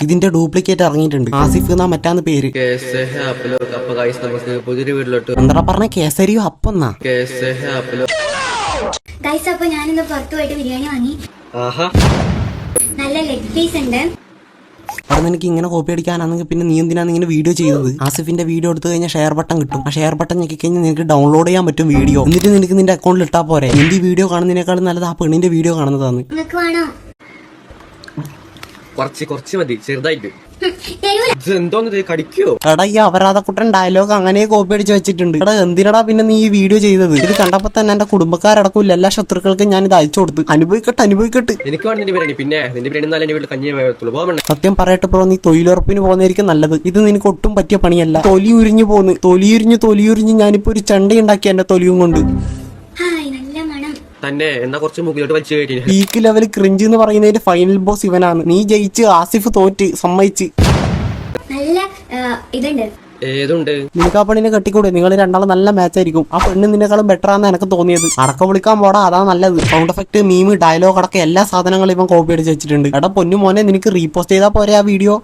ഇതിന്റെ ഡ്യൂപ്ലിക്കേറ്റ് ഇറങ്ങിയിട്ടുണ്ട്. ആസിഫ് എന്നാ മറ്റാന്ന് പേര്. പുതിയൊരു വീട്ടിലോട്ട് എന്താ പറഞ്ഞ കേസരിയോ അപ്പൊന്നാ. അപ്പൊ ഞാനിന്ന് പുറത്തു പോയിട്ട് ബിരിയാണി വാങ്ങി. നല്ല ലെഗ് പീസ് ഉണ്ട്. അവിടെ നിനക്ക് ഇങ്ങനെ കോപ്പി അടിക്കാനാണെങ്കിൽ പിന്നെ നീ എന്തിനാണ് ഇങ്ങനെ വീഡിയോ ചെയ്തത്? ആസിഫിന്റെ വീഡിയോ എടുത്തു കഴിഞ്ഞാൽ ഷെയർ ബട്ടൺ കിട്ടും. ആ ഷെയർ ബട്ടൺ ഞെക്കി കഴിഞ്ഞാൽ നിനക്ക് ഡൗൺലോഡ് ചെയ്യാൻ പറ്റും വീഡിയോ. എന്നിട്ട് നിനക്ക് നിന്റെ അക്കൗണ്ടിൽ ഇട്ടാ പോരെ. നിന്റെ വീഡിയോ കാണുന്നതിനേക്കാളും നല്ലത് ആ പെണ്ണിന്റെ വീഡിയോ കാണുന്നതാണ്. നിങ്ങൾക്ക് വേണോ? കുറച്ച് മതി, ചെറുതായിട്ട്. എന്തോന്നത് കടിക്കോ? എടാ ഈ അപരാധക്കുട്ടൻ ഡയലോഗ് അങ്ങനെ കോപ്പി അടിച്ച് വെച്ചിട്ടുണ്ട്. എടാ എന്തിനടാ പിന്നെ നീ ഈ വീഡിയോ ചെയ്തത്? ഇത് കണ്ടപ്പോ തന്നെ എന്റെ കുടുംബക്കാരടക്കൂല എല്ലാ ശത്രുക്കൾക്കും ഞാൻ ഇത് അയച്ചു കൊടുത്തു. അനുഭവിക്കട്ടെ. എനിക്ക് വേണ്ടി ബിരിയാണി, പിന്നെ നിന്റെ ബിരിയാണി എന്റെ വീട്ടിൽ കഞ്ഞി പോകണം. സത്യം പറയട്ടെ ബ്രോ, നീ തൊഴിലുറപ്പിന് പോകുന്നതായിരിക്കും നല്ലത്. ഇത് നിനക്ക് ഒട്ടും പറ്റിയ പണിയല്ല. തൊലി ഉരിഞ്ഞ് ഞാനിപ്പോ ഒരു ചണ്ട ഉണ്ടാക്കി എന്റെ തൊലിയും കൊണ്ട്. തന്നെ എന്നാ കുറച്ച് മുകളിലോട്ട് വലിച്ചു കയറ്റി. പീക്ക് ലെവൽ ക്രിഞ്ച് എന്ന് പറയുന്നതിന്റെ ഫൈനൽ ബോസ് ഇവനാണ്. നീ ജയിച്ച്, ആസിഫ് തോറ്റ്, സമ്മതിച്ച്. നല്ല ഇതുണ്ട്. ഏതുണ്ട്? നിനക്ക് ആ പെണ്ണിനെ കെട്ടിക്കൂടെ? നിങ്ങൾ രണ്ടാളും നല്ല മാച്ച് ആയിരിക്കും. ആ പെണ്ണ് നിന്നെക്കാളും ബെറ്റർ ആണെന്ന് എനിക്ക് തോന്നിയത്. അടക്കം വിളിക്കാൻ പോടാ, അതാ നല്ലത്. സൗണ്ട് എഫക്ട്, മീം, ഡയലോഗ് അടക്കം എല്ലാ സാധനങ്ങളും ഇവൻ കോപ്പി അടിച്ച് വെച്ചിട്ടുണ്ട്. എടാ പൊന്നു മോനെ, നിനക്ക് റീപോസ്റ്റ് ചെയ്താൽ പോരെ ആ വീഡിയോ?